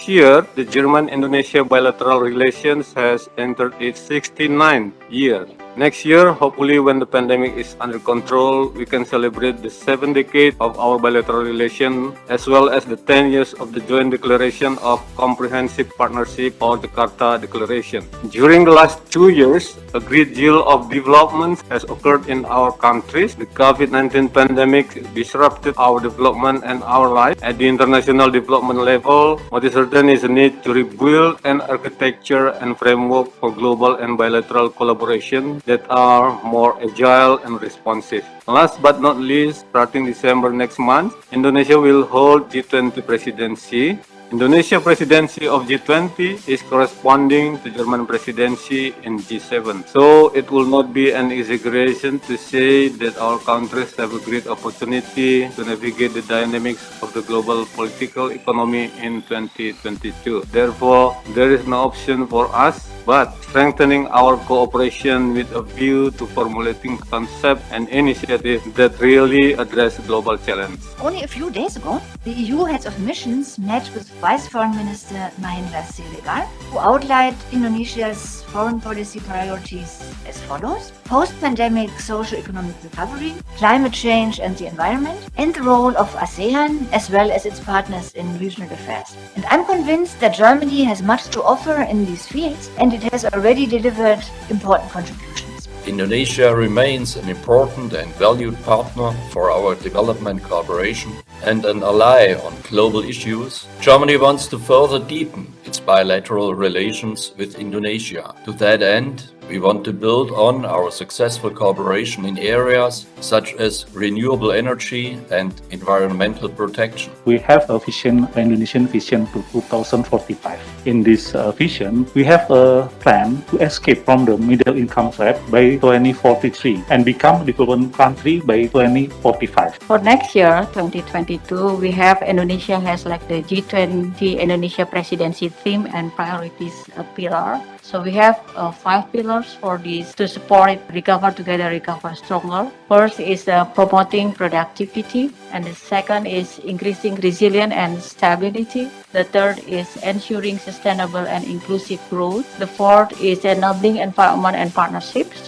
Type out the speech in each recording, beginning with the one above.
This year, the German-Indonesia bilateral relations has entered its 69th year. Next year, hopefully when the pandemic is under control, we can celebrate the 7th decade of our bilateral relation, as well as the 10 years of the Joint Declaration of Comprehensive Partnership or the Jakarta Declaration. During the last 2 years, a great deal of development has occurred in our countries. The COVID-19 pandemic disrupted our development and our life. At the international development level, what is certain is a need to rebuild an architecture and framework for global and bilateral collaboration that are more agile and responsive. Last but not least, starting December next month, Indonesia will hold G20 presidency. Indonesia presidency of G20 is corresponding to German presidency in G7. So it will not be an exaggeration to say that our countries have a great opportunity to navigate the dynamics of the global political economy in 2022. Therefore, there is no option for us but strengthening our cooperation with a view to formulating concepts and initiatives that really address global challenges. Only a few days ago, the EU heads of missions met with Vice Foreign Minister Mahendra Siregar, who outlined Indonesia's foreign policy priorities as follows: post-pandemic socio-economic recovery, climate change and the environment, and the role of ASEAN as well as its partners in regional affairs. And I'm convinced that Germany has much to offer in these fields, and it has already delivered important contributions. Indonesia remains an important and valued partner for our development cooperation and an ally on global issues. Germany wants to further deepen its bilateral relations with Indonesia. To that end, we want to build on our successful cooperation in areas such as renewable energy and environmental protection. We have a vision, an Indonesian vision to 2045. In this vision, we have a plan to escape from the middle income trap by 2043 and become a development country by 2045. For next year, 2022, we have Indonesia has like the G20 Indonesia presidency theme and priorities pillar. So we have 5 pillars for this to support it, recover together, recover stronger. First is promoting productivity, and the second is increasing resilience and stability. The third is ensuring sustainable and inclusive growth. The fourth is enabling environment and partnerships.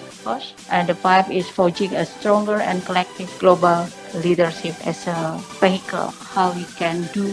And the 5 is forging a stronger and collective global leadership as a vehicle, how we can do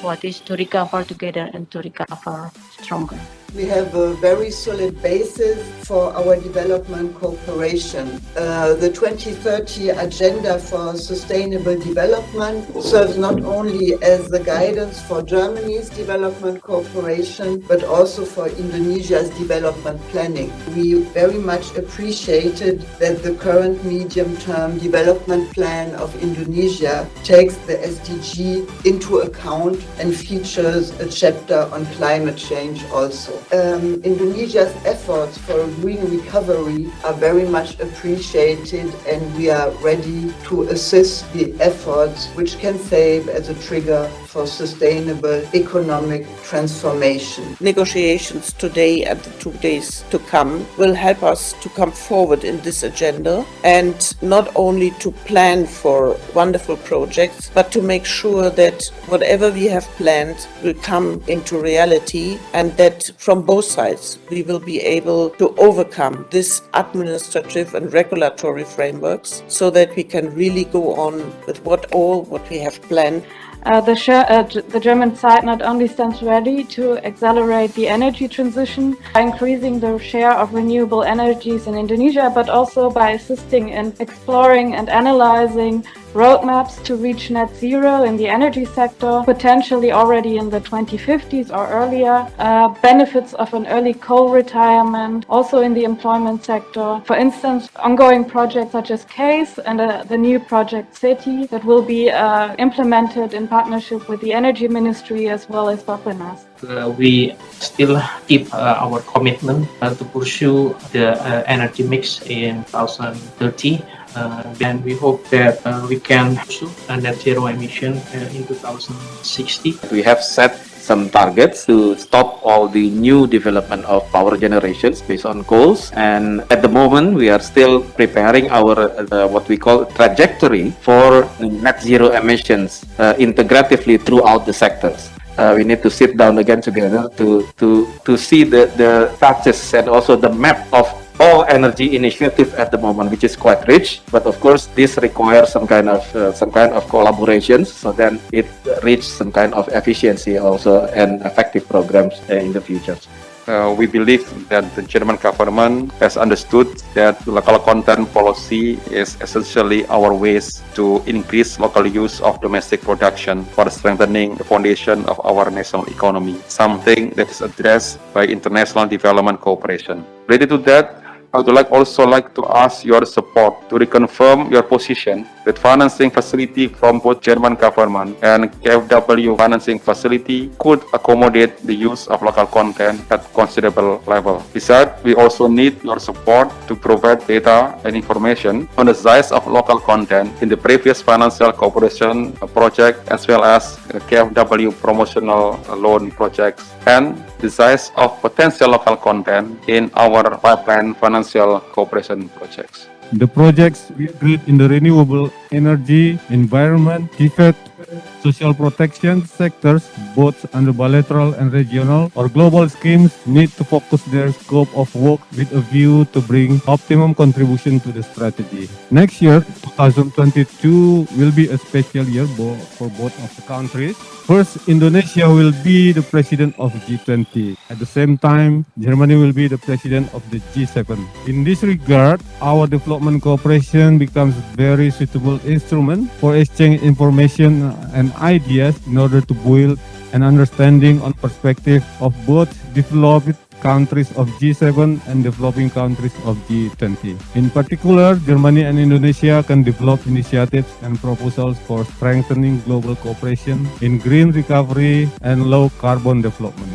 what is to recover together and to recover stronger. We have a very solid basis for our development cooperation. The 2030 Agenda for Sustainable Development serves not only as the guidance for Germany's development cooperation, but also for Indonesia's development planning. We very much appreciated that the current medium-term development plan of Indonesia takes the SDG into account and features a chapter on climate change also. Indonesia's efforts for a green recovery are very much appreciated, and we are ready to assist the efforts which can serve as a trigger for sustainable economic transformation. Negotiations today and the 2 days to come will help us to come forward in this agenda, and not only to plan for wonderful projects, but to make sure that whatever we have planned will come into reality, and that from both sides we will be able to overcome this administrative and regulatory frameworks so that we can really go on with what we have planned. The German side not only stands ready to accelerate the energy transition by increasing the share of renewable energies in Indonesia, but also by assisting in exploring and analyzing roadmaps to reach net zero in the energy sector, potentially already in the 2050s or earlier, benefits of an early coal retirement, also in the employment sector. For instance, ongoing projects such as CASE and the new project SETI that will be implemented in partnership with the Energy Ministry as well as Bappenas. We still keep our commitment to pursue the energy mix in 2030. And we hope that we can pursue net zero emission in 2060. We have set some targets to stop all the new development of power generations based on coals, and at the moment we are still preparing our what we call trajectory for net zero emissions integratively throughout the sectors. we need to sit down again together to see the touches and also the map of all energy initiative at the moment, which is quite rich. But of course, this requires some kind of collaborations, so then it reach some kind of efficiency also and effective programs in the future. We believe that the German government has understood that local content policy is essentially our ways to increase local use of domestic production for strengthening the foundation of our national economy, something that is addressed by international development cooperation. Related to that, I would also like to ask your support to reconfirm your position that financing facility from both German government and KfW financing facility could accommodate the use of local content at considerable level. Besides, we also need your support to provide data and information on the size of local content in the previous financial cooperation project as well as KfW promotional loan projects and the size of potential local content in our pipeline financial cooperation projects. The projects we agreed in the renewable energy, environment, defense, social protection sectors, both under bilateral and regional or global schemes, need to focus their scope of work with a view to bring optimum contribution to the strategy. Next year, 2022, will be a special year for both of the countries. First, Indonesia will be the president of G20. At the same time, Germany will be the president of the G7. In this regard, our development cooperation becomes very suitable instrument for exchange information and ideas in order to build an understanding on perspective of both developed countries of G7 and developing countries of G20. In particular, Germany and Indonesia can develop initiatives and proposals for strengthening global cooperation in green recovery and low carbon development.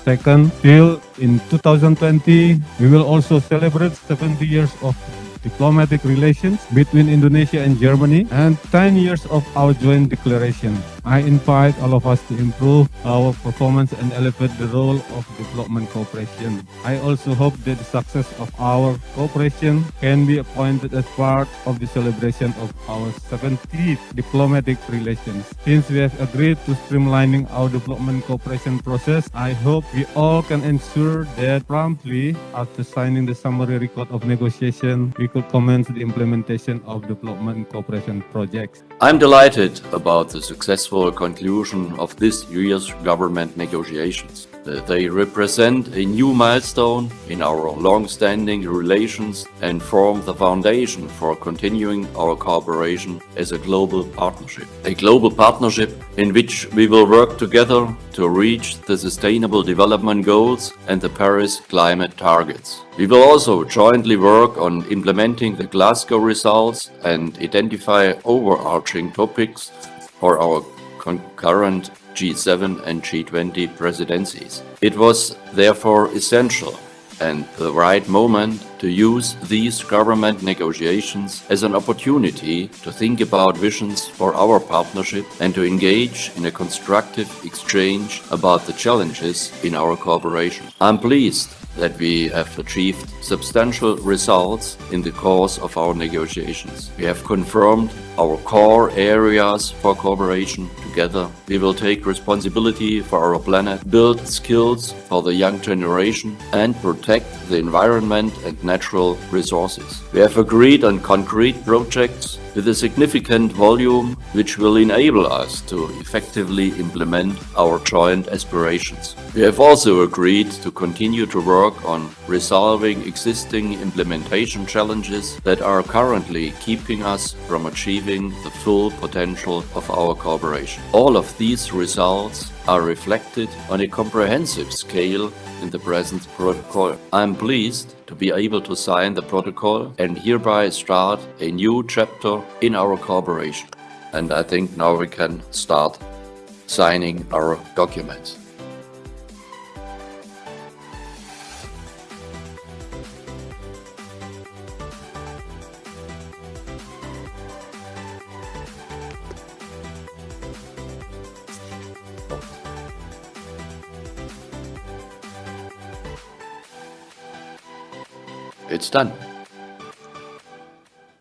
Second, still in 2020, we will also celebrate 70 years of diplomatic relations between Indonesia and Germany and 10 years of our joint declaration. I invite all of us to improve our performance and elevate the role of development cooperation. I also hope that the success of our cooperation can be appointed as part of the celebration of our 70th diplomatic relations. Since we have agreed to streamlining our development cooperation process, I hope we all can ensure that promptly after signing the summary record of negotiation, we could commence the implementation of development cooperation projects. I'm delighted about the successful conclusion of this year's government negotiations. They represent a new milestone in our long-standing relations and form the foundation for continuing our cooperation as a global partnership. A global partnership in which we will work together to reach the Sustainable Development Goals and the Paris climate targets. We will also jointly work on implementing the Glasgow results and identify overarching topics for our concurrent G7 and G20 presidencies. It was therefore essential and the right moment to use these government negotiations as an opportunity to think about visions for our partnership and to engage in a constructive exchange about the challenges in our cooperation. I'm pleased that we have achieved substantial results in the course of our negotiations. We have confirmed our core areas for cooperation. Together, we will take responsibility for our planet, build skills for the young generation, and protect the environment and natural resources. We have agreed on concrete projects with a significant volume which will enable us to effectively implement our joint aspirations. We have also agreed to continue to work on resolving existing implementation challenges that are currently keeping us from achieving the full potential of our cooperation. All of these results are reflected on a comprehensive scale in the present protocol. I'm pleased to be able to sign the protocol and hereby start a new chapter in our cooperation. And I think now we can start signing our documents. It's done.